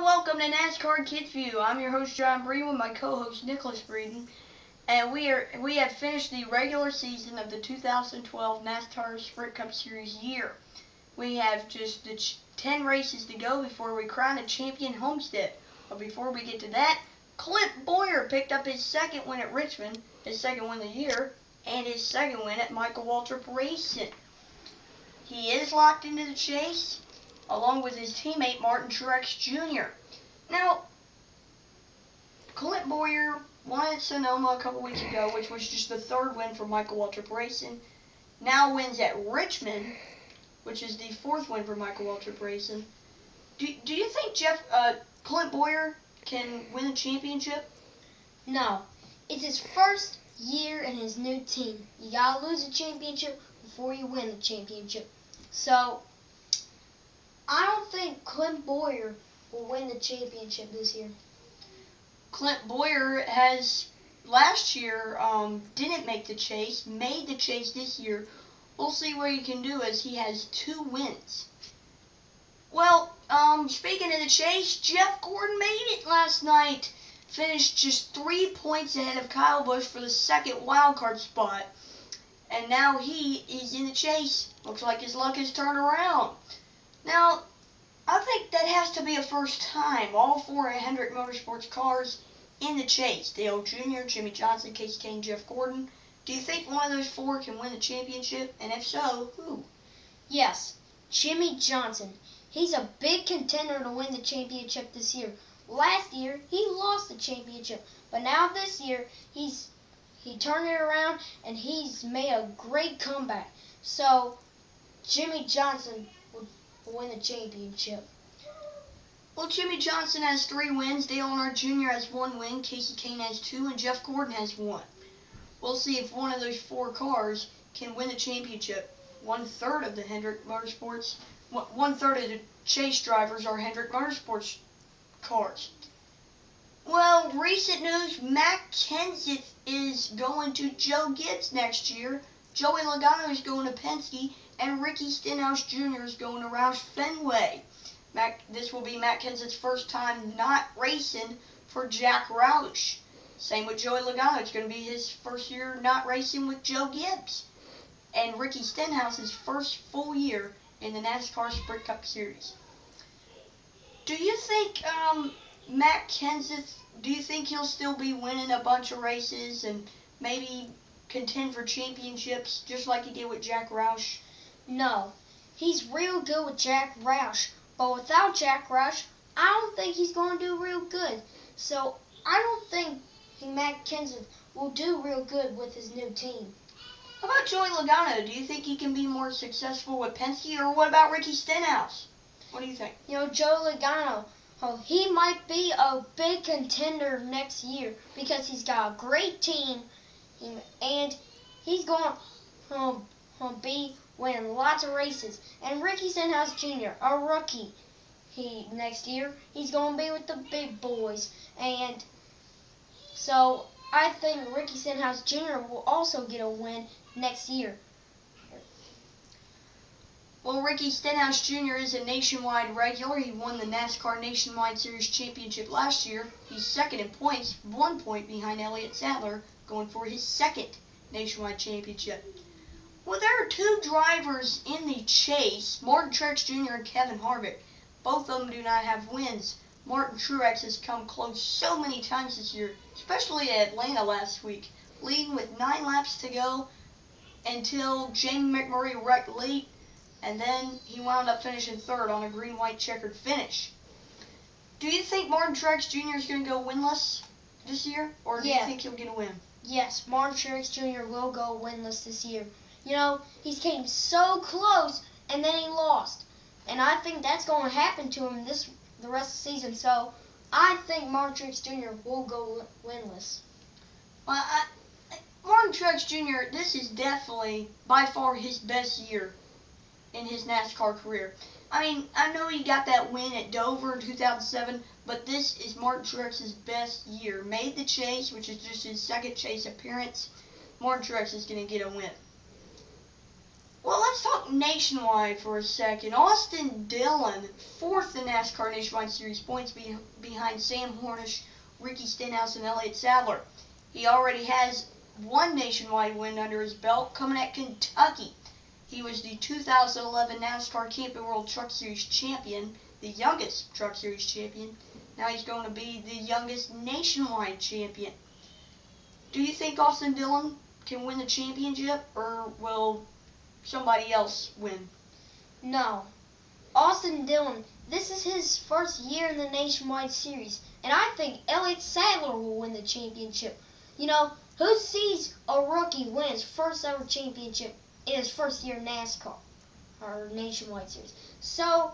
welcome to NASCAR Kids View. I'm your host John Breen with my co-host Nicholas Breeden, and we have finished the regular season of the 2012 NASCAR Sprint Cup Series year. We have just 10 races to go before we crown a champion homestead. But before we get to that, Clint Bowyer picked up his second win at Richmond, his second win of the year, and his second win at Michael Waltrip Racing. He is locked into the chase, along with his teammate Martin Truex Jr. Now, Clint Bowyer won at Sonoma a couple weeks ago, which was just the third win for Michael Waltrip Racing. Now wins at Richmond, which is the fourth win for Michael Waltrip Racing. Do you think Clint Bowyer can win a championship? No. It's his first year in his new team. You gotta lose a championship before you win the championship. So, I don't think Clint Bowyer will win the championship this year. Clint Bowyer has last year didn't make the chase, made the chase this year. We'll see what he can do as he has 2 wins. Well, speaking of the chase, Jeff Gordon made it last night. Finished just 3 points ahead of Kyle Busch for the second wildcard spot. And now he is in the chase. Looks like his luck has turned around. Now, I think that has to be a first time. All 4 Hendrick Motorsports cars in the chase. Dale Jr., Jimmy Johnson, Casey Kane, Jeff Gordon. Do you think one of those 4 can win the championship? And if so, who? Yes, Jimmy Johnson. He's a big contender to win the championship this year. Last year, he lost the championship. But now this year, he turned it around and he's made a great comeback. So, Jimmy Johnson will win the championship. Well, Jimmy Johnson has 3 wins. Dale Earnhardt Jr. has 1 win. Casey Kane has 2, and Jeff Gordon has 1. We'll see if one of those 4 cars can win the championship. 1/3 of the Hendrick Motorsports, 1/3 of the chase drivers are Hendrick Motorsports cars. Well, recent news, Matt Kenseth is going to Joe Gibbs next year. Joey Logano is going to Penske, and Ricky Stenhouse Jr. is going to Roush Fenway. This will be Matt Kenseth's first time not racing for Jack Roush. Same with Joey Logano. It's going to be his first year not racing with Joe Gibbs. And Ricky Stenhouse's first full year in the NASCAR Sprint Cup Series. Do you think Matt Kenseth, do you think he'll still be winning a bunch of races and maybe contend for championships just like he did with Jack Roush? No. He's real good with Jack Roush. But without Jack Roush, I don't think he's going to do real good. So, I don't think Matt Kenseth will do real good with his new team. How about Joey Logano? Do you think he can be more successful with Penske, or what about Ricky Stenhouse? What do you think? You know, Joey Logano, he might be a big contender next year because he's got a great team and he's going to be winning lots of races. And Ricky Stenhouse Jr., a rookie, next year he's going to be with the big boys. And so I think Ricky Stenhouse Jr. will also get a win next year. Well, Ricky Stenhouse Jr. is a nationwide regular. He won the NASCAR Nationwide Series Championship last year. He's second in points, 1 point behind Elliott Sadler, going for his second nationwide championship. Well, there are 2 drivers in the chase, Martin Truex Jr. and Kevin Harvick. Both of them do not have wins. Martin Truex has come close so many times this year, especially at Atlanta last week, leading with 9 laps to go until Jamie McMurray wrecked late, and then he wound up finishing 3rd on a green-white checkered finish. Do you think Martin Truex Jr. is going to go winless this year, or do you think he'll get a win? Yes, Martin Truex Jr. will go winless this year. You know, he came so close, and then he lost. And I think that's going to happen to him the rest of the season. So, I think Martin Truex Jr. will go winless. Well, Martin Truex Jr., this is definitely, by far, his best year in his NASCAR career. I mean, I know he got that win at Dover in 2007, but this is Martin Truex's best year. Made the chase, which is just his second chase appearance. Martin Truex is going to get a win. Well, let's talk nationwide for a second. Austin Dillon, fourth in NASCAR Nationwide Series points behind Sam Hornish, Ricky Stenhouse, and Elliott Sadler. He already has one nationwide win under his belt coming at Kentucky. He was the 2011 NASCAR Camping World Truck Series champion, the youngest Truck Series champion. Now he's going to be the youngest nationwide champion. Do you think Austin Dillon can win the championship, or will somebody else win? No. Austin Dillon, this is his first year in the Nationwide Series, and I think Elliott Sadler will win the championship. You know, who sees a rookie win his first ever championship in his first year in NASCAR or Nationwide Series? So,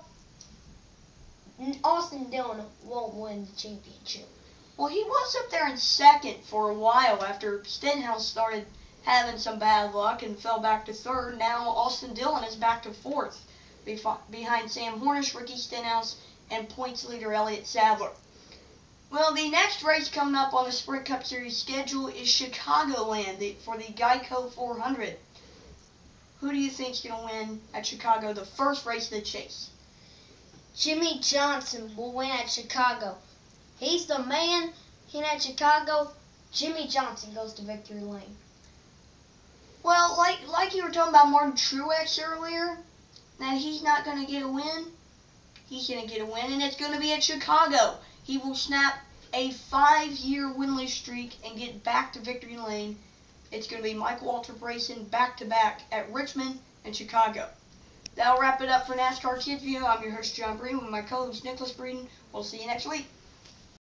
Austin Dillon won't win the championship. Well, he was up there in second for a while after Stenhouse started having some bad luck and fell back to third. Now Austin Dillon is back to fourth behind Sam Hornish, Ricky Stenhouse, and points leader Elliott Sadler. Well, the next race coming up on the Sprint Cup Series schedule is Chicagoland for the Geico 400. Who do you think is going to win at Chicago, the first race of the chase? Jimmy Johnson will win at Chicago. He's the man in at Chicago. Jimmy Johnson goes to victory lane. Well, like you were talking about Martin Truex earlier, that he's not going to get a win. He's going to get a win, and it's going to be at Chicago. He will snap a 5-year winless streak and get back to victory lane. It's going to be Mike Waltrip racing back-to-back at Richmond and Chicago. That'll wrap it up for NASCAR Kids View. I'm your host, John Breen, with my co-host, Nicholas Breeden. We'll see you next week.